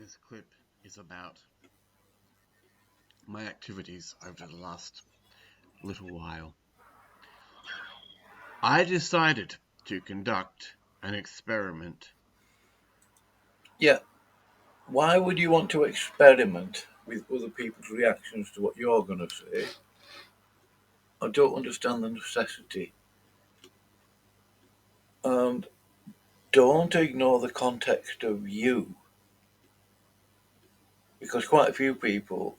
This clip is about my activities over the last little while. I decided to conduct an experiment. Yeah. Why would you want to experiment with other people's reactions to what you're going to say? I don't understand the necessity. And don't ignore the context of you, because quite a few people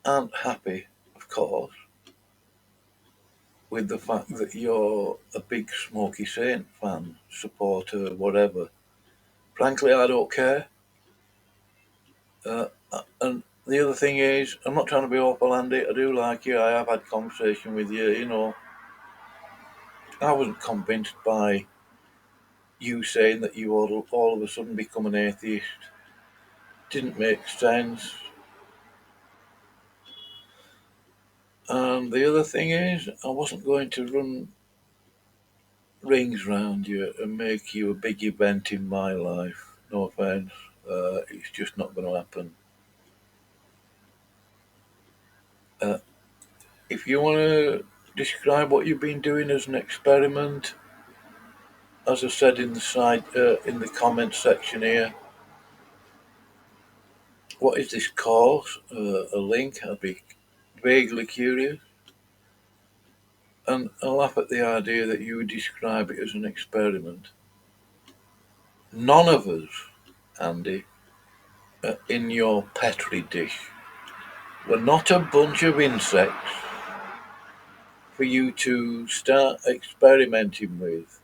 aren't happy, of course, with the fact that you're a big Smokey Saint fan, supporter, whatever. Frankly, I don't care. And the other thing is, I'm not trying to be awful, Andy. I do like you. I have had conversation with you. I wasn't convinced by you saying that you all of a sudden become an atheist. Didn't make sense. And the other thing is, I wasn't going to run rings round you and make you a big event in my life. No offence. It's just not going to happen. Uh, if you want to describe what you've been doing as an experiment, as I said in the comment section here, what is this course? A link? I'd be vaguely curious. And I laugh at the idea that you would describe it as an experiment. None of us, Andy, in your Petri dish, were not a bunch of insects for you to start experimenting with.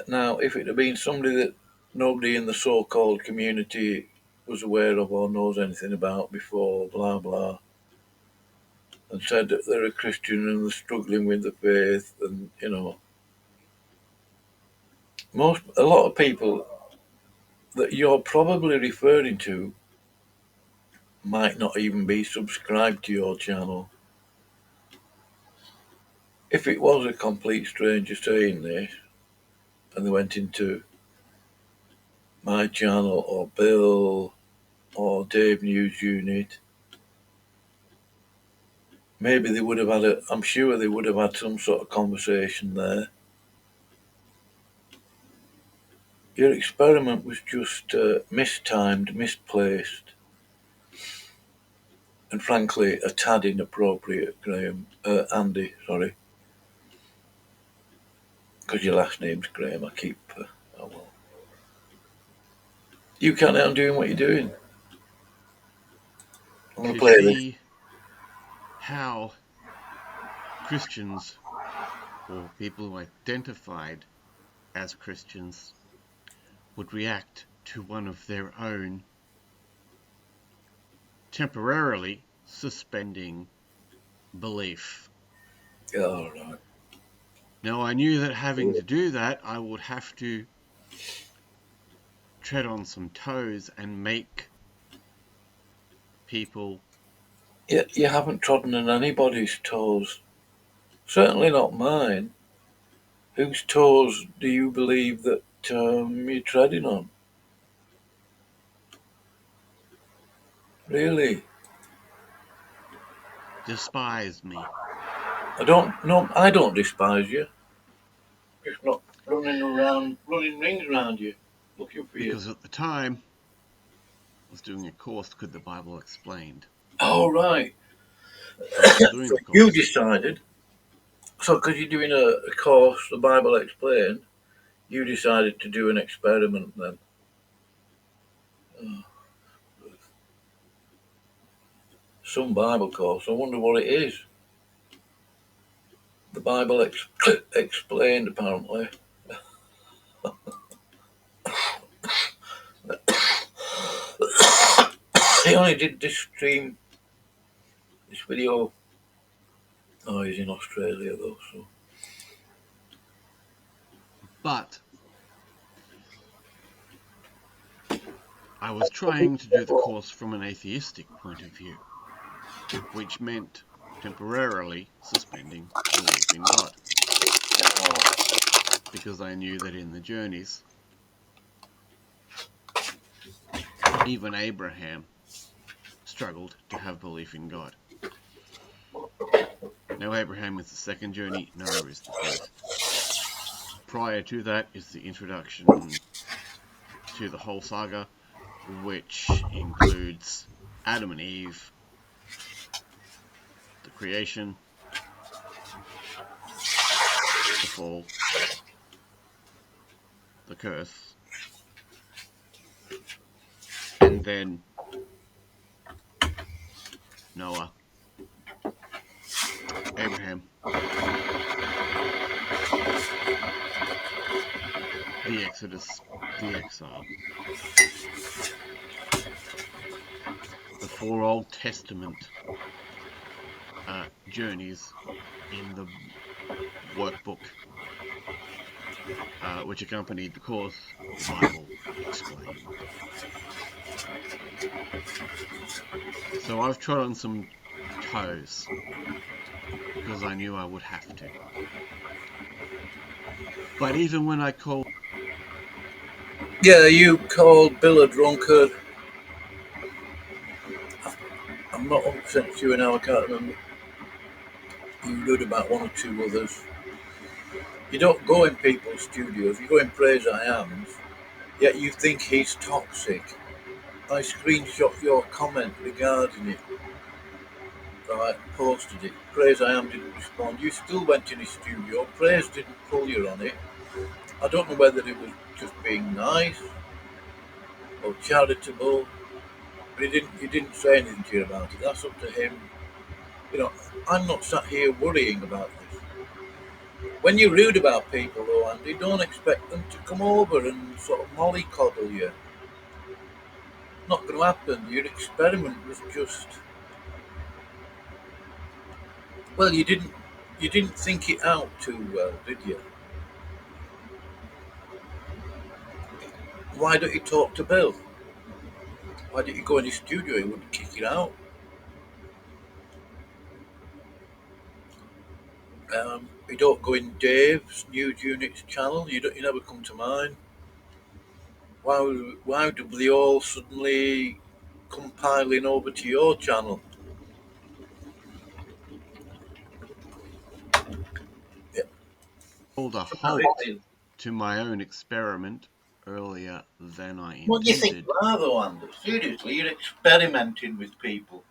Now, if it had been somebody that nobody in the so-called community was aware of or knows anything about before, blah, blah, and said that they're a Christian and they're struggling with the faith, and, a lot of people that you're probably referring to might not even be subscribed to your channel. If it was a complete stranger saying this, and they went into my channel or Bill or Dave News Unit, maybe they would have I'm sure they would have had some sort of conversation there. Your experiment was just mistimed, misplaced, and frankly a tad inappropriate, Andy, sorry. Because your last name's Graham, oh well. You carry on doing what you're doing. I'm going to play this. See how Christians or people who identified as Christians would react to one of their own temporarily suspending belief. All right. Now, I knew that having to do that, I would have to tread on some toes and make people... You haven't trodden on anybody's toes. Certainly not mine. Whose toes do you believe that you're treading on? Really? despise me. I don't despise you. Just not running rings around you, looking for you. Because at the time, I was doing a course, Could the Bible Explained? Oh, right. Doing So the you course. decided, because you're doing a course, the Bible Explained, you decided to do an experiment then. Some Bible course. I wonder what it is. The Bible Explained, apparently. He only did this video. Oh, he's in Australia though, so. But I was trying to do the course from an atheistic point of view, which meant temporarily suspending belief in God. Because I knew that in the journeys, even Abraham struggled to have belief in God. Now, Abraham is the second journey, Noah is the first. Prior to that is the introduction to the whole saga, which includes Adam and Eve, the creation, the fall, the curse, and then Noah, Abraham, the Exodus, the exile. The 4 Old Testament journeys in the workbook which accompanied the course, the Bible explained. So I've trod on some toes because I knew I would have to. But even when I called... Yeah, you called Bill a drunkard. I'm not 100% sure now, I can't remember. You did about 1 or 2 others. You don't go in people's studios, you go in Praise I Am's, yet you think he's toxic. I screenshot your comment regarding it. Right, posted it. Praise I Am didn't respond. You still went in his studio. Praise didn't pull you on it. I don't know whether it was just being nice or charitable, but he didn't say anything to you about it. That's up to him. You know, I'm not sat here worrying about this. When you're rude about people, though, Andy, don't expect them to come over and sort of mollycoddle you. Not going to happen. Your experiment was just... Well, you didn't think it out too well, did you? Why don't you talk to Bill? Why don't you go in his studio? He wouldn't kick you out. You don't go in Dave's News Unit's channel. You never come to mine. Why do they all suddenly come piling over to your channel? Yeah. Called a halt to my own experiment earlier than I intended. What do you think you are, though, Andy? Seriously, you're experimenting with people.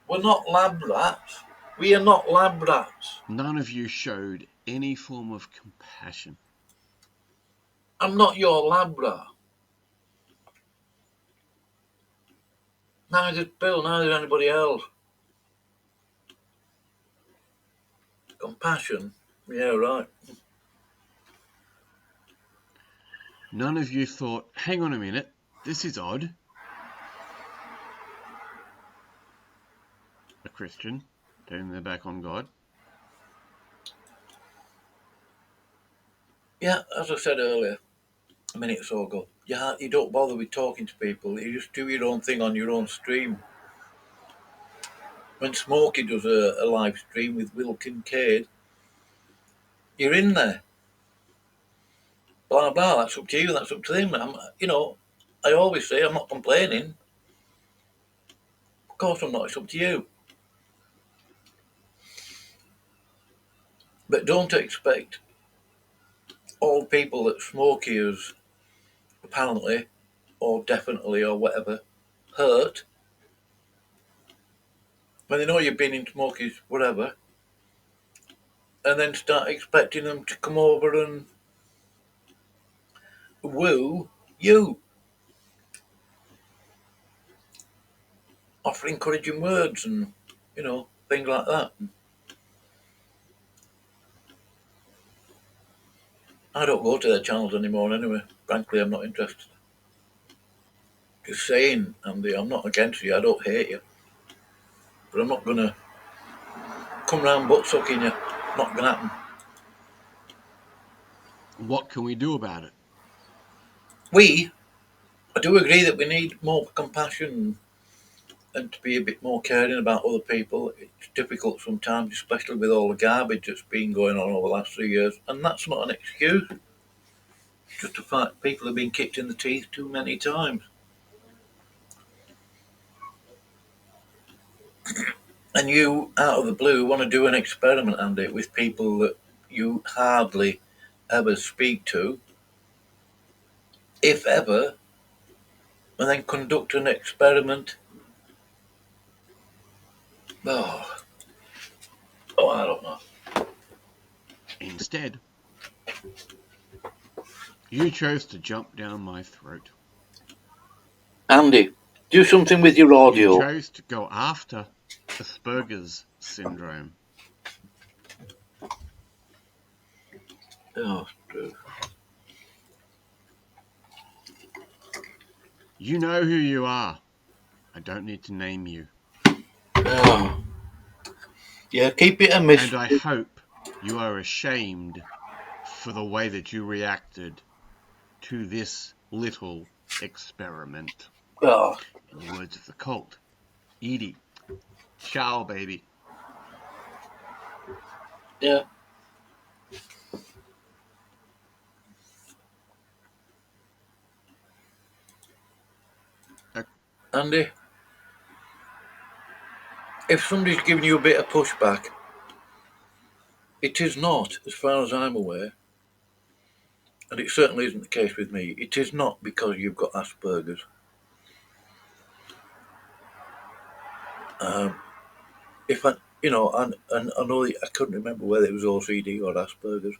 We're not lab rats. We are not lab rats. None of you showed any form of compassion. I'm not your lab rat. Neither Bill, neither anybody else. Compassion? Yeah, right. None of you thought, hang on a minute, this is odd. A Christian turning their back on God. Yeah, as I said earlier, a minute or so ago, you don't bother with talking to people. You just do your own thing on your own stream. When Smokey does a live stream with Will Kincaid, you're in there. Blah, blah, that's up to you, that's up to them. I always say I'm not complaining. Of course I'm not, it's up to you. But don't expect all people that Smokey has apparently, or definitely, or whatever, hurt, when they know you've been in Smokey's whatever, and then start expecting them to come over and woo you. Offer encouraging words and, things like that. I don't go to their channels anymore anyway. Frankly, I'm not interested. Just saying, Andy, I'm not against you. I don't hate you. But I'm not going to come round butt sucking you. Not going to happen. What can we do about it? I do agree that we need more compassion and to be a bit more caring about other people. It's difficult sometimes, especially with all the garbage that's been going on over the last 3 years. And that's not an excuse. It's just a fact people have been kicked in the teeth too many times. And you, out of the blue, want to do an experiment, Andy, with people that you hardly ever speak to, if ever, and then conduct an experiment. Oh, I don't know. Instead, you chose to jump down my throat. Andy, do something with your You audio. chose to go after Asperger's syndrome. Oh, true. You know who you are. I don't need to name you. Oh. Yeah, keep it a And mystery. I hope you are ashamed for the way that you reacted to this little experiment. Oh, In the words of the cult, Edie, ciao, baby. yeah. Andy, if somebody's giving you a bit of pushback, it is not, as far as I'm aware, and it certainly isn't the case with me, it is not because you've got Asperger's. If I, and I know I couldn't remember whether it was OCD or Asperger's.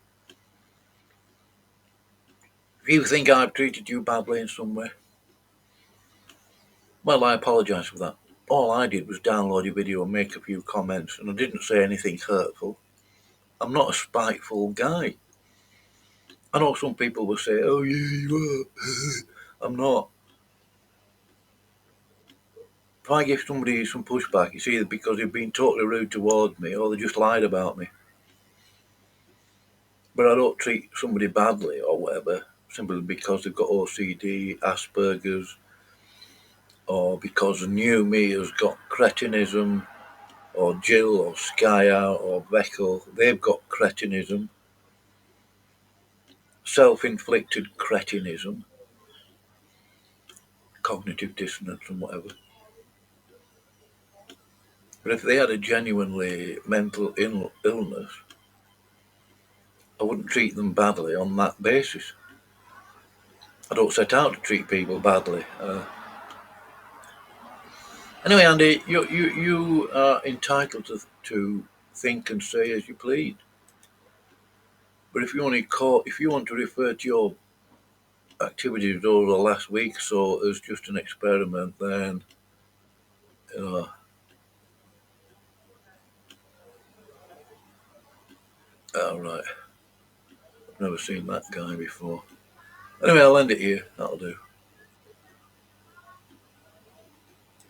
If you think I've treated you badly in some way, well, I apologise for that. All I did was download your video and make a few comments, and I didn't say anything hurtful. I'm not a spiteful guy. I know some people will say, "Oh, yeah, you are." I'm not. If I give somebody some pushback, it's either because they've been totally rude towards me or they just lied about me. But I don't treat somebody badly or whatever simply because they've got OCD, Asperger's, or because the new me has got cretinism, or Jill, or Skya, or Beckel. They've got cretinism, self-inflicted cretinism, cognitive dissonance, and whatever. But if they had a genuinely mental illness, I wouldn't treat them badly on that basis. I don't set out to treat people badly. Anyway, Andy, you are entitled to think and say as you please. But if you want to refer to your activities over the last week or so as just an experiment, then all right. I've never seen that guy before. Anyway, I'll end it here. That'll do.